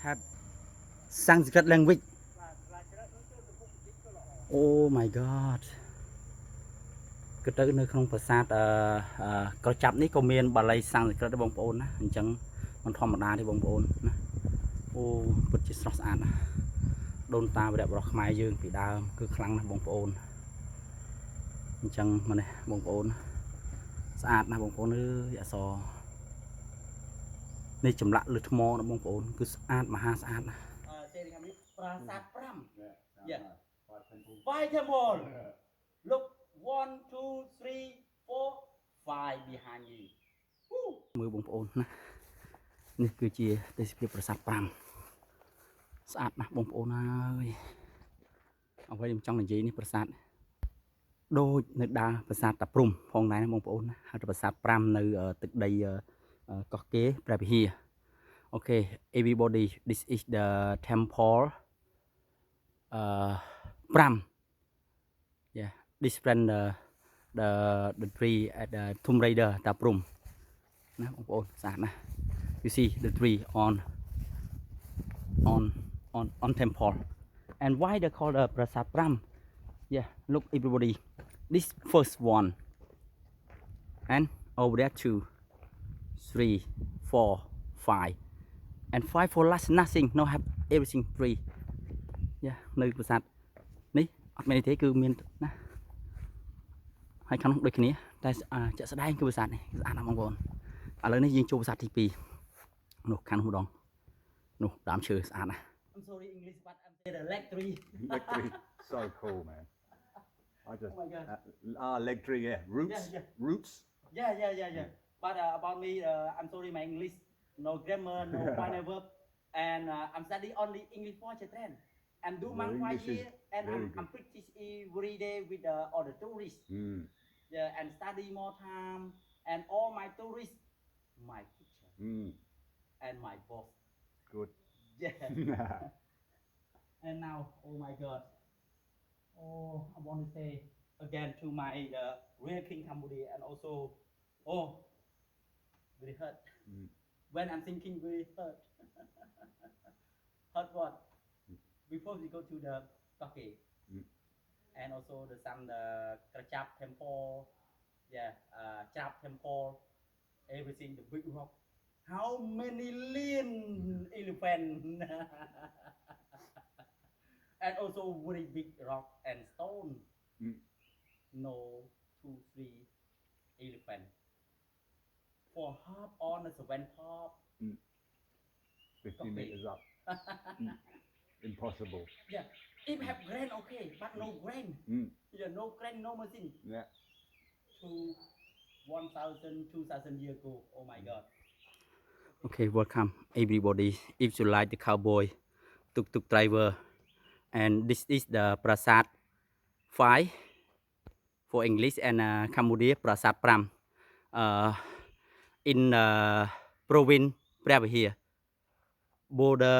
have Sanskrit language. Oh my god. គឺទៅនៅក្នុងប្រាសាទក្រចាប់នេះក៏មានបាលីសំស្ក្រឹតដែរបងប្អូនណាអញ្ចឹងមិនធម្មតាទេបងប្អូនណាអូពិតជាស្រស់ស្អាតណាស់ដូនតាវីរបុរសខ្មែរយើងពីដើមគឺខ្លាំងណាស់បងប្អូនអញ្ចឹងមកនេះបងប្អូនស្អាតណាស់បងប្អូនអើយអសរនេះចម្លាក់លើថ្មណាបងប្អូនគឺស្អាតមហាស្អាតណាស់សេរីខាងនេះប្រាសាទ5 Yeah Five temple Look 1 2 3 4 5 behind you មើលបងប្អូនណានេះគឺជាទេសភាពប្រាសាទ5ស្អាតណាស់បងប្អូនហើយអ្វីខ្ញុំចង់និយាយនេះប្រាសាទដូចនៅដើរប្រាសាទតាព្រំផងដែរណាបងប្អូនណាហើយប្រាសាទ5នៅទឹកដីកោះកេរព្រះវិហារ Okay everybody this is the temple 5 yeah this friend the tree at the Tomb Raider តាព្រំណាបងប្អូនស្អាតណាស់ you see the tree on temple and why they call the Prasat Pram yeah look everybody this first one and over there 2 3 4 5 and 5 for last nothing no have everything free yeah នៅប្រាសាទនេះអត់មានទេគឺមានណាហើយខាងនោះដូចគ្នាតែជាក់ស្ដែងគឺប្រាសាទនេះស្អាតណាស់បងប្អូនឥឡូវនេះយើងចូលប្រាសាទទី2នោះខាងនោះម្ដងនោះដើមឈើស្អាតណាស់ I'm sorry English but I'm the leg tree leg tree so cool man I just oh my God. Leg tree yeah roots yeah but about me I'm sorry my English no grammar no final verb and I'm study only English for children and do my 5 years and I'm practice every day with all the tourists yeah and study more time and all my tourists my teacher and my boss good yeah and now oh my god oh I want to say again to my real king Cambodia and also oh very hurt when I'm thinking very hurt hurt what before we go to the Toke and also the Krachap temple yeah Chap temple everything the big rock how many million elephant and also very big rock and stone no 2 3 elephant for half on the seven top 50 meters up impossible yeah if have grain okay but no grain yeah no grain no machine yeah to 1,000 2,000 years ago oh my god okay welcome everybody if you like the cowboy tuk driver and this is the Prasat 5 for English and Cambodia Prasat Pram in province ព្រះវិហារ border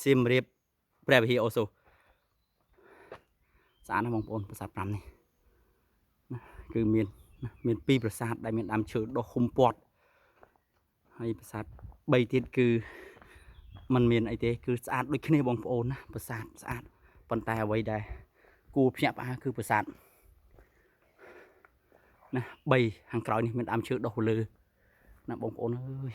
Siem Reap ព្រះវិហារ also ស្អាតណាស់បងប្អូនប្រាសាទ5នេះណាគឺមាន2ប្រាសាទដែលមានដើមឈើដុះហ៊ុំព័ទ្ធហើយប្រាសាទ3ទៀតគឺมันមានអីទេគឺស្អាតដូចគ្នាបងប្អូនណាប្រាសាទស្អាតប៉ុន្តែអ្វីដែលគួរភ្ញាក់ផ្អើលគឺប្រាសាទណា3ខាងក្រោយនេះមានដើមឈើដុះលើណាបងប្អូនអើយ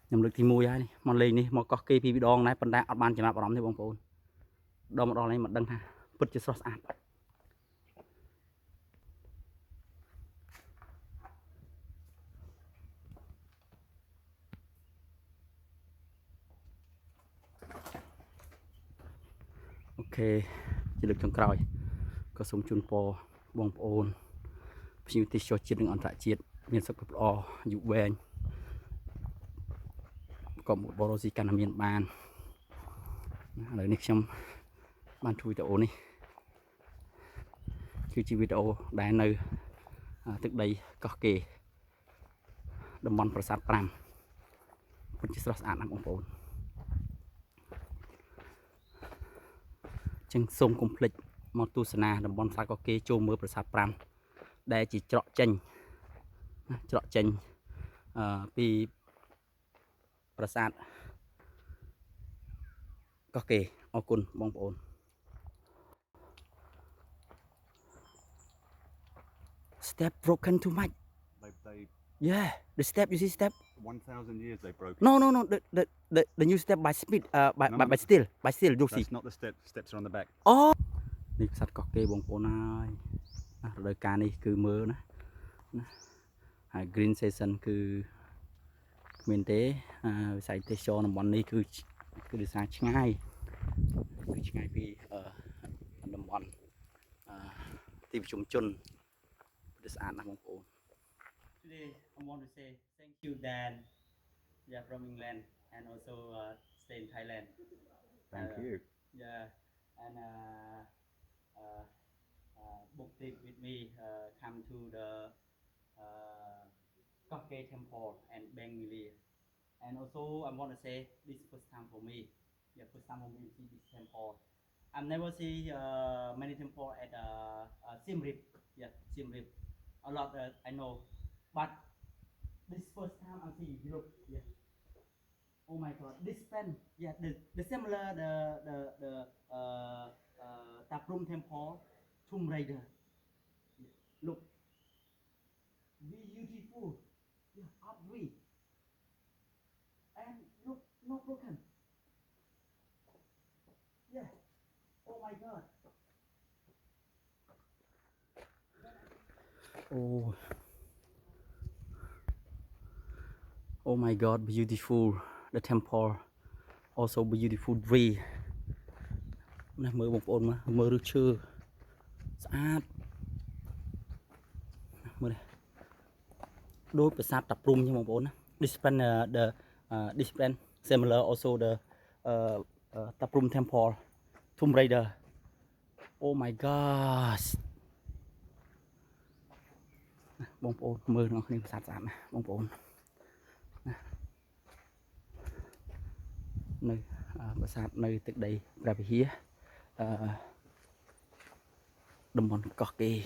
ខ្ញុំលើកទី1ហើយនេះមកលេងនេះមកកោះកេរពីរដងដែរប៉ុន្តែអត់បានចំណាប់អារម្មណ៍ទេបងប្អូនដល់ម្ដងនេះមិនដឹងថាពិតជាស្រស់ស្អាតអូខេជាលើកចុងក្រោយក៏សូមជូនពរបងប្អូនភ្ញៀវទេសចរជាតិនិងអន្តរជាតិមានសុខភាពល្អអាយុវែងក៏បរិសុទ្ធកាន់តែមានបានឥឡូវនេះខ្ញុំបានធ្វើវីដេអូនេះគឺជាវីដេអូដែលនៅទឹកដីកោះកេរតំបន់ប្រាសាទ5ពិតជាស្រស់ស្អាតណាស់បងប្អូនចឹងសូមកុំភ្លេចមកទស្សនាតំបន់ប្រាសាទកោះកេរចូលមើលប្រាសាទ5ដែលជាច្រកចេញ ពីប្រាសាទកោះកេរអរគុណបងប្អូន step broken too much They yeah the step you see step 1,000 years they broke. no the new step by speed No. by steel you see That's not the step. Steps are on the back. អូនេះប្រាសាទកោះកេរបងប្អូនហើយណារដូវកាលនេះគឺមើលណាហើយ green season គឺគ្មានទេវិស័យទេសចរតំបន់នេះគឺដោយសារឆ្ងាយគឺឆ្ងាយពីតំបន់ទីប្រជុំជនស្អាតណាស់បងប្អូន Today I want to say thank you Dan yeah from England and also stay in Thailand Thank you. yeah and book trip with me come to the Kok Kay Temple and Bang Mili and also I want to say this is first time for me yeah first time for me to see this temple I've never see many temple at Siem Reap yeah Siem Reap a lot I know but this first time I see look yeah oh my god this pen yeah the similar the Taprum temple Tomb Raider yeah, look beautiful yeah ugly and look not broken yeah oh my god oh my god beautiful the temple also beautiful tree ណាមើលបងប្អូនមើលឫសឈើស្អាតមើលនេះដូចប្រាសាទតាព្រំចឹងបងប្អូនណា dispen the dispen similar also the Taprum temple Tomb Raider oh my gosh បងប្អូនមើលទាំងអស់គ្នាប្រាសាទស្អាតណាស់បងប្អូនណានៅប្រាសាទនៅទឹកដីព្រះវិហារតំបន់កោះកេរ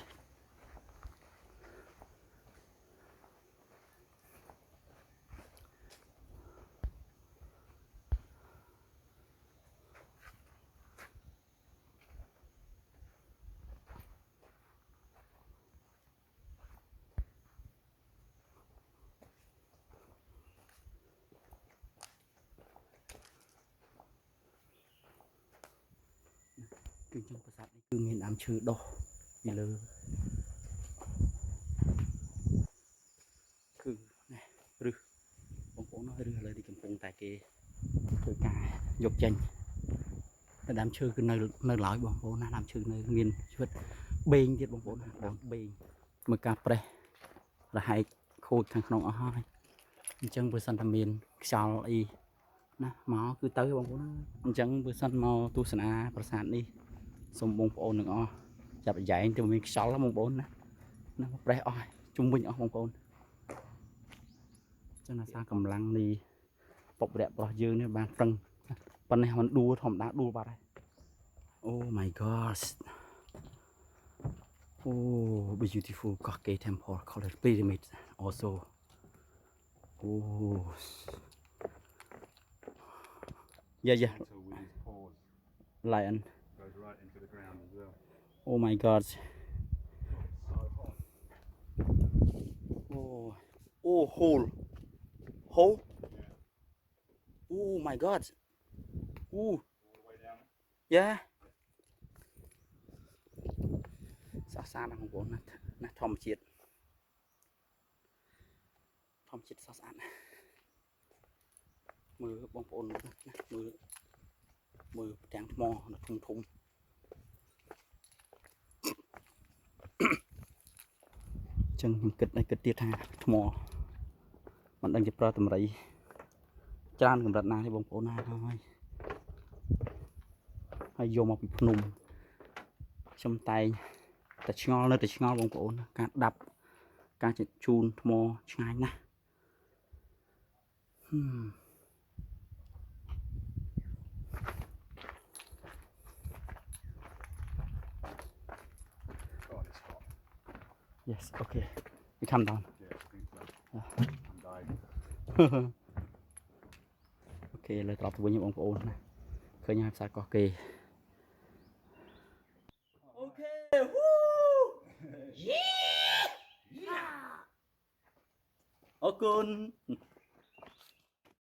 គឺចឹងប្រាសាទនេះគឺមានដើមឈើដុះពីលើគឺនេះឬបងប្អូនឬឥឡូវនេះកំពុងតែគេធ្វើការយកចេញតែដើមឈើគឺនៅឡើយបងប្អូនណាដើមឈើនៅមានជីវិតបេងទៀតបងប្អូនណាបងបេងមើលការប្រេះរហែកខូចខាងក្នុងអស់ហើយអញ្ចឹងបើសិនតែមានខ្យល់អីណាមកគឺទៅបងប្អូនអញ្ចឹងបើសិនមកទស្សនាប្រាសាទនេះសូមបងប្អូនទាំងអស់ចាប់ប្រយែងទៅមានខ្យល់បងប្អូនណាប្រេះអស់ជុំវិញអស់បងប្អូនចឹងណាសារកម្លាំងនេះពុករយៈរបស់យើងនេះបានប្រឹងប៉ុន្តែមិនដួលធម្មតាដួលបាត់ហើយ Oh my gosh oh beautiful Kok Kay temple called pyramid also oh yeah With his paws, lion goes right into the ground as well. oh my god So hot. oh hole Yeah. oh my god oh All the way down. yeah ស្អាតណាស់បងប្អូនណាធម្មជាតិស្អាតណាស់មើលបងប្អូនណាមើលផ្ទាំងថ្មធំចឹងខ្ញុំគិតទៀតថាថ្មមិនដឹងជាប្រើតម្រៃច្រើនកម្រិតណាទេបងប្អូនណាហើយយកមកពីភ្នំខ្ញុំតែងតែឆ្ងល់នៅតែឆ្ងល់បងប្អូនការដាប់ការជូនថ្មឆ្ងាយណាស់God, it's hot. Yes okay we come down Yeah, I think so. I'm dying. អូខេឥឡូវត្រឡប់ទៅវិញបងប្អូនណាឃើញហើយផ្សារកោះគេអូខេវូយេអរគុណ